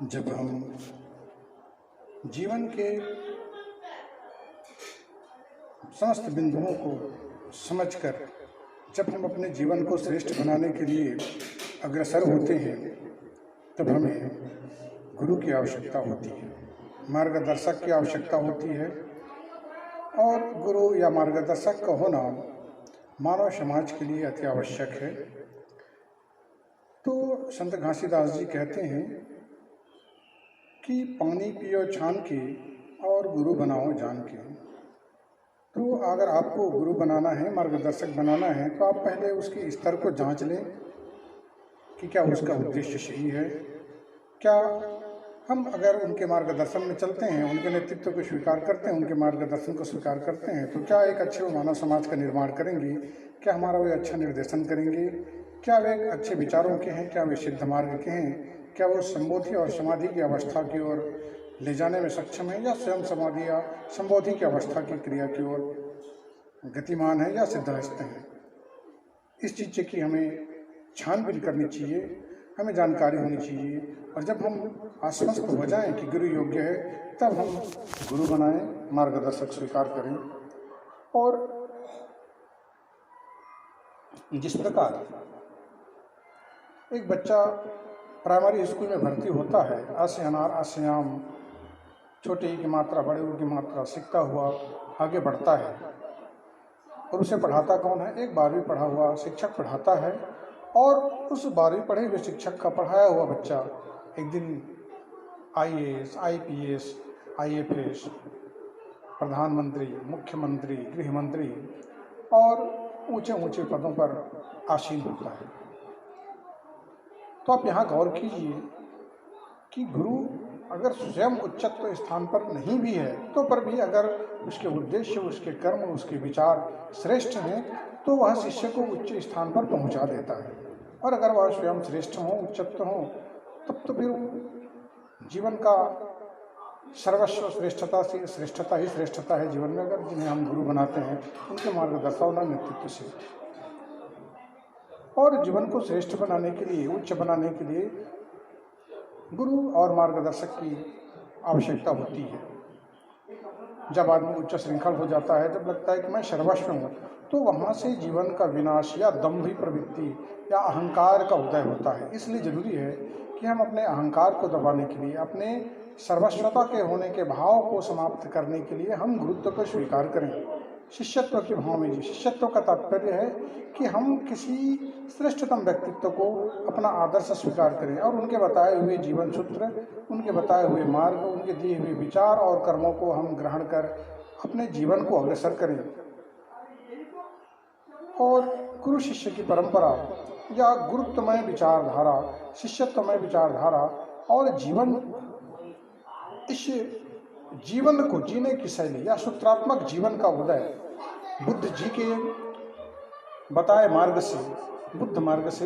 जब हम जीवन के समस्त बिंदुओं को समझकर जब हम अपने जीवन को श्रेष्ठ बनाने के लिए अग्रसर होते हैं, तब हमें गुरु की आवश्यकता होती है, मार्गदर्शक की आवश्यकता होती है। और गुरु या मार्गदर्शक का होना मानव समाज के लिए अति आवश्यक है। तो संत घासीदास जी कहते हैं कि पानी पियो छान के और गुरु बनाओ जान के। तो अगर आपको गुरु बनाना है, मार्गदर्शक बनाना है, तो आप पहले उसके स्तर को जांच लें कि क्या उसका उद्देश्य सही है। क्या हम अगर उनके मार्गदर्शन में चलते हैं, उनके नेतृत्व को स्वीकार करते हैं, उनके मार्गदर्शन को स्वीकार करते हैं, तो क्या एक अच्छे मानव समाज का निर्माण करेंगे? क्या हमारा वे अच्छा निर्देशन करेंगे? क्या वे अच्छे विचारों के हैं? क्या वे सिद्ध मार्ग के हैं? क्या वो संबोधि और समाधि की अवस्था की ओर ले जाने में सक्षम है, या स्वयं समाधि या संबोधि की अवस्था की क्रिया की ओर गतिमान है या सिद्धहस्त है? इस चीज़ की हमें छानबीन करनी चाहिए, हमें जानकारी होनी चाहिए। और जब हम आश्वस्त हो जाएं कि गुरु योग्य है, तब हम गुरु बनाएं, मार्गदर्शक स्वीकार करें। और जिस प्रकार एक बच्चा प्राइमरी स्कूल में भर्ती होता है, अ से अनार अ से आम, छोटे ई की मात्रा बड़े ऊ की मात्रा सीखता हुआ आगे बढ़ता है। और उसे पढ़ाता कौन है? एक 12वीं पढ़ा हुआ शिक्षक पढ़ाता है। और उस 12वीं पढ़े हुए शिक्षक का पढ़ाया हुआ बच्चा एक दिन IAS, IPS, IFS, प्रधानमंत्री, मुख्यमंत्री, गृह मंत्री और ऊंचे ऊंचे पदों पर आसीन होता है। तो आप यहाँ गौर कीजिए कि गुरु अगर स्वयं उच्चत्व स्थान पर नहीं भी है, तो पर भी अगर उसके उद्देश्य, उसके कर्म, उसके विचार श्रेष्ठ हैं, तो वह शिष्य को उच्च स्थान पर पहुंचा देता है। और अगर वह स्वयं श्रेष्ठ हो, उच्चत्व हो, तब तो फिर जीवन का सर्वस्व श्रेष्ठता से श्रेष्ठता ही श्रेष्ठता है जीवन में, अगर जिन्हें हम गुरु बनाते हैं उनके मार्गदर्शन और नेतृत्व से। और जीवन को श्रेष्ठ बनाने के लिए, उच्च बनाने के लिए गुरु और मार्गदर्शक की आवश्यकता होती है। जब आदमी उच्च श्रृंखल हो जाता है, जब लगता है कि मैं सर्वस्व हूँ, तो वहाँ से जीवन का विनाश या दंभी प्रवृत्ति या अहंकार का उदय होता है। इसलिए जरूरी है कि हम अपने अहंकार को दबाने के लिए, अपने सर्वस्वता के होने के भाव को समाप्त करने के लिए हम गुरुत्व को स्वीकार करें। शिष्यत्व के भाव में, शिष्यत्व का तात्पर्य है कि हम किसी श्रेष्ठतम व्यक्तित्व को अपना आदर्श स्वीकार करें और उनके बताए हुए जीवन सूत्र, उनके बताए हुए मार्ग, उनके दिए हुए विचार और कर्मों को हम ग्रहण कर अपने जीवन को अग्रसर करें। और गुरु शिष्य की परंपरा या गुरुत्वमय विचारधारा, शिष्यत्वमय विचारधारा और जीवन, इस जीवन को जीने की शैली या सूत्रात्मक जीवन का उदय बुद्ध जी के बताए मार्ग से, बुद्ध मार्ग से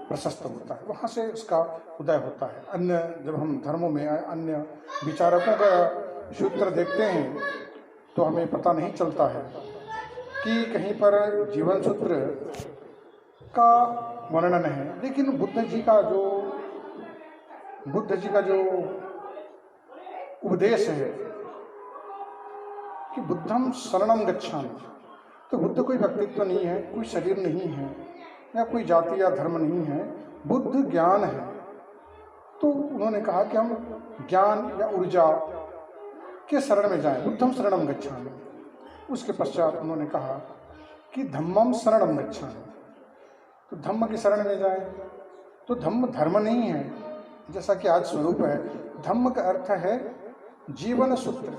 प्रशस्त होता है, वहाँ से उसका उदय होता है। अन्य जब हम धर्मों में अन्य विचारकों का सूत्र देखते हैं, तो हमें पता नहीं चलता है कि कहीं पर जीवन सूत्र का वर्णन है। लेकिन बुद्ध जी का जो उपदेश है कि बुद्धम शरणम गच्छामि, तो बुद्ध कोई व्यक्तित्व नहीं है, कोई शरीर नहीं है, या कोई जाति या धर्म नहीं है, बुद्ध ज्ञान है। तो उन्होंने कहा कि हम ज्ञान या ऊर्जा के शरण में जाएं, बुद्धम शरणम गच्छामि। उसके पश्चात उन्होंने कहा कि धम्मम शरणम गच्छामि, तो धम्म की शरण में जाएं। तो धम्म धर्म नहीं है, जैसा कि आज स्वरूप है। धम्म का अर्थ है जीवन सूत्र।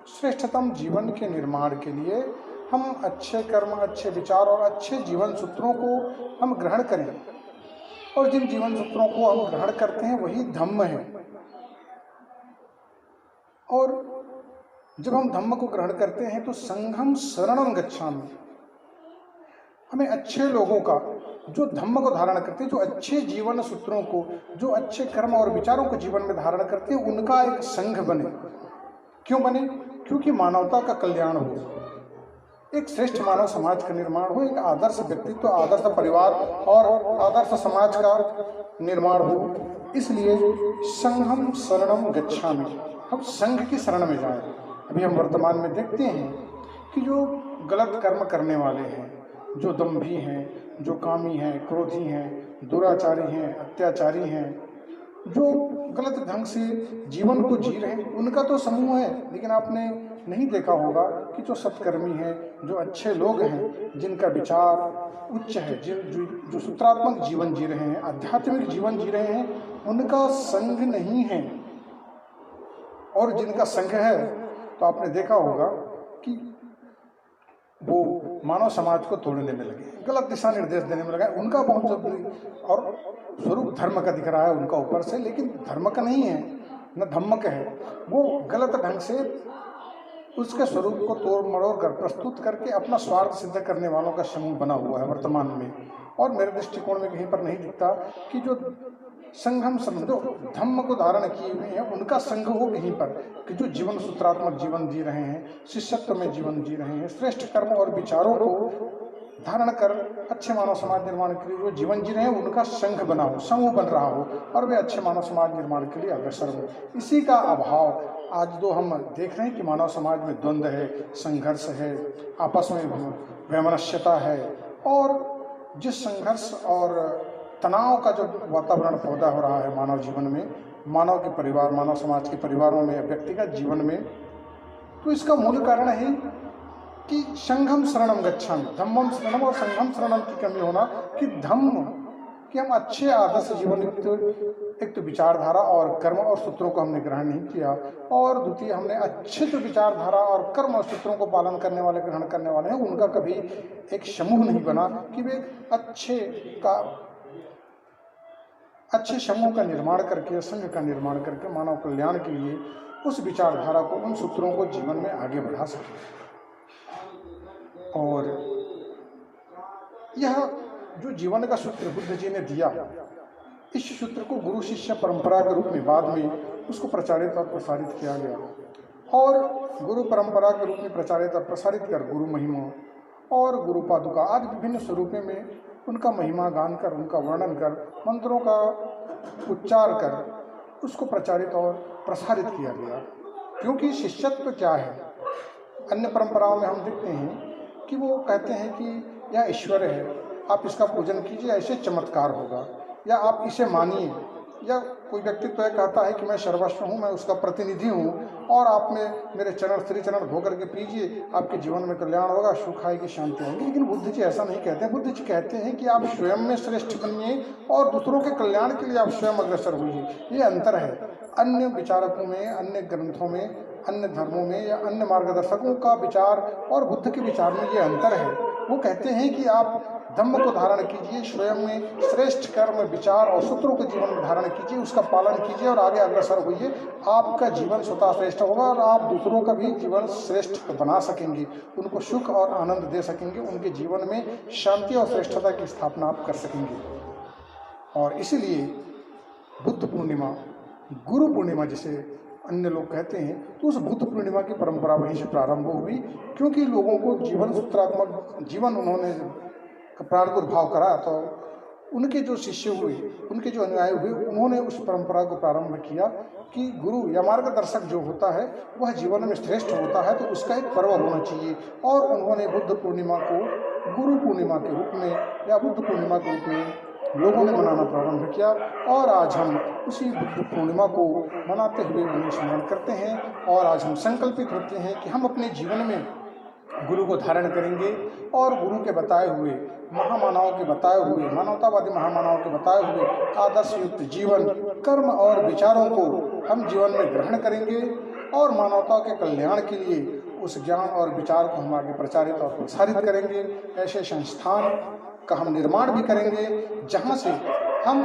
श्रेष्ठतम जीवन के निर्माण के लिए हम अच्छे कर्म, अच्छे विचार और अच्छे जीवन सूत्रों को हम ग्रहण करें। और जिन जीवन सूत्रों को हम ग्रहण करते हैं वही धम्म है। और जब हम धम्म को ग्रहण करते हैं तो संघम शरणम गच्छामि, हमें अच्छे लोगों का, जो धम्म को धारण करते हैं, जो अच्छे जीवन सूत्रों को, जो अच्छे कर्म और विचारों को जीवन में धारण करते हैं, उनका एक संघ बने। क्यों बने? क्योंकि मानवता का कल्याण हो। एक श्रेष्ठ मानव समाज का निर्माण हो, एक आदर्श व्यक्तित्व, आदर्श परिवार और आदर्श समाज का निर्माण हो। इसलिए संघम शरणम गच्छामि, हम संघ की शरण में जाएं। अभी हम वर्तमान में देखते हैं कि जो गलत कर्म करने वाले हैं, जो दंभी हैं, जो कामी हैं, क्रोधी हैं, दुराचारी हैं, अत्याचारी हैं, जो गलत ढंग से जीवन को जी रहे हैं, उनका तो समूह है। लेकिन आपने नहीं देखा होगा कि जो सत्कर्मी हैं, जो अच्छे लोग हैं, जिनका विचार उच्च है, जो सूत्रात्मक जीवन जी रहे हैं, आध्यात्मिक जीवन जी रहे हैं, उनका संग नहीं है। और जिनका संग है तो आपने देखा होगा कि वो मानव समाज को तोड़ने में लगे, गलत दिशा निर्देश देने में लगा। उनका बहुत जरूरी और स्वरूप धर्म का दिख रहा है उनका ऊपर से, लेकिन धर्म का नहीं है, न धम्म का है। वो गलत ढंग से उसके स्वरूप को तोड़ मरोड़ कर प्रस्तुत करके अपना स्वार्थ सिद्ध करने वालों का समूह बना हुआ है वर्तमान में। और मेरे दृष्टिकोण में कहीं पर नहीं दिखता कि जो संघम समझो धम्म को धारण किए हुए हैं, उनका संघ हो कहीं पर, कि जो जीवन सूत्रात्मक जीवन जी रहे हैं, शिष्यत्व में जीवन जी रहे हैं, श्रेष्ठ कर्म और विचारों को धारण कर अच्छे मानव समाज निर्माण के लिए जो जीवन जी रहे हैं, उनका संघ बना हो, समूह बन रहा हो और वे अच्छे मानव समाज निर्माण के लिए अग्रसर हो। इसी का अभाव आज जो हम देख रहे हैं कि मानव समाज में द्वंद्व है, संघर्ष है, आपस में वैमनस्यता है, और जिस संघर्ष और तनाव का जो वातावरण पैदा हो रहा है मानव जीवन में, मानव के परिवार, मानव समाज के परिवारों में, व्यक्तिगत जीवन में, तो इसका मूल कारण है कि संघम शरणम गच्छामि, धम्मम शरणम और संघम शरणम की कमी होना। कि धम्म कि हम अच्छे आदर्श जीवन एक तो विचारधारा और कर्म और सूत्रों को हमने ग्रहण नहीं किया, और द्वितीय हमने अच्छे जो विचारधारा और कर्म और सूत्रों को पालन करने वाले, ग्रहण करने वाले हैं, उनका कभी एक समूह नहीं बना कि वे अच्छे समूह का निर्माण करके, संघ का निर्माण करके मानव कल्याण के लिए उस विचारधारा को, उन सूत्रों को जीवन में आगे बढ़ा सके। और यह जो जीवन का सूत्र बुद्ध जी ने दिया, इस सूत्र को गुरु शिष्य परंपरा के रूप में बाद में उसको प्रचारित और प्रसारित किया गया, और गुरु परंपरा के रूप में प्रचारित और प्रसारित कर गुरु महिमा और गुरु पादुका आदि विभिन्न स्वरूपों में उनका महिमा गान कर, उनका वर्णन कर, मंत्रों का उच्चार कर उसको प्रचारित और प्रसारित किया गया। क्योंकि शिष्यत्व क्या है, अन्य परंपराओं में हम देखते हैं कि वो कहते हैं कि यह ईश्वर है, आप इसका पूजन कीजिए, ऐसे चमत्कार होगा, या आप इसे मानिए, या कोई व्यक्ति तो कहता है कि मैं सर्वस्व हूँ, मैं उसका प्रतिनिधि हूँ, और आप में मेरे चरण, श्री चरण धो करके पीजिए, आपके जीवन में कल्याण होगा, सुख आएगी, शांति होगी। लेकिन बुद्ध जी ऐसा नहीं कहते हैं। बुद्ध जी कहते हैं कि आप स्वयं में श्रेष्ठ बनिए और दूसरों के कल्याण के लिए आप स्वयं अग्रसर होइए। ये अंतर है अन्य विचारकों में, अन्य ग्रंथों में, अन्य धर्मों में या अन्य मार्गदर्शकों का विचार और बुद्ध के विचार में ये अंतर है। वो कहते हैं कि आप धम्म को धारण कीजिए, स्वयं में श्रेष्ठ कर्म, विचार और सूत्रों को जीवन में धारण कीजिए, उसका पालन कीजिए और आगे अग्रसर होइए। आपका जीवन स्वतः श्रेष्ठ होगा और आप दूसरों का भी जीवन श्रेष्ठ बना सकेंगे, उनको सुख और आनंद दे सकेंगे, उनके जीवन में शांति और श्रेष्ठता की स्थापना आप कर सकेंगे। और इसीलिए बुद्ध पूर्णिमा, गुरु पूर्णिमा जिसे अन्य लोग कहते हैं, तो उस बुद्ध पूर्णिमा की परंपरा वहीं से प्रारंभ हुई, क्योंकि लोगों को जीवन सूत्रात्मक जीवन उन्होंने प्रादुर्भाव करा, तो उनके जो शिष्य हुए, उनके जो अनुयायी हुए, उन्होंने उस परंपरा को प्रारंभ किया कि गुरु या मार्गदर्शक जो होता है वह जीवन में श्रेष्ठ होता है, तो उसका एक पर्व होना चाहिए। और उन्होंने बुद्ध पूर्णिमा को गुरु पूर्णिमा के रूप में या बुद्ध पूर्णिमा के रूप में लोगों ने मनाना प्रारंभ किया, और आज हम उसी बुद्ध पूर्णिमा को मनाते हुए उन्हें स्मरण करते हैं। और आज हम संकल्पित होते हैं कि हम अपने जीवन में गुरु को धारण करेंगे और गुरु के बताए हुए, महामानवों के बताए हुए, मानवतावादी महामानवों के बताए हुए आदर्श युक्त जीवन, कर्म और विचारों को हम जीवन में ग्रहण करेंगे, और मानवता के कल्याण के लिए उस ज्ञान और विचार को हम आगे प्रचारित और प्रसारित करेंगे। ऐसे संस्थान का हम निर्माण भी करेंगे जहाँ से हम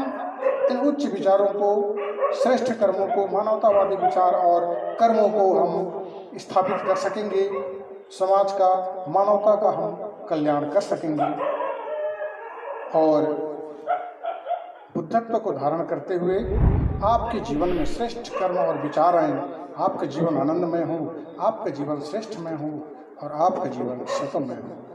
इन उच्च विचारों को, श्रेष्ठ कर्मों को, मानवतावादी विचार और कर्मों को हम स्थापित कर सकेंगे। समाज का, मानवता का हम कल्याण कर सकेंगे, और बुद्धत्व को धारण करते हुए आपके जीवन में श्रेष्ठ कर्म और विचार आएं, आपका जीवन आनंदमय हो, आपका जीवन श्रेष्ठमय हो, और आपका जीवन सुखमय हो।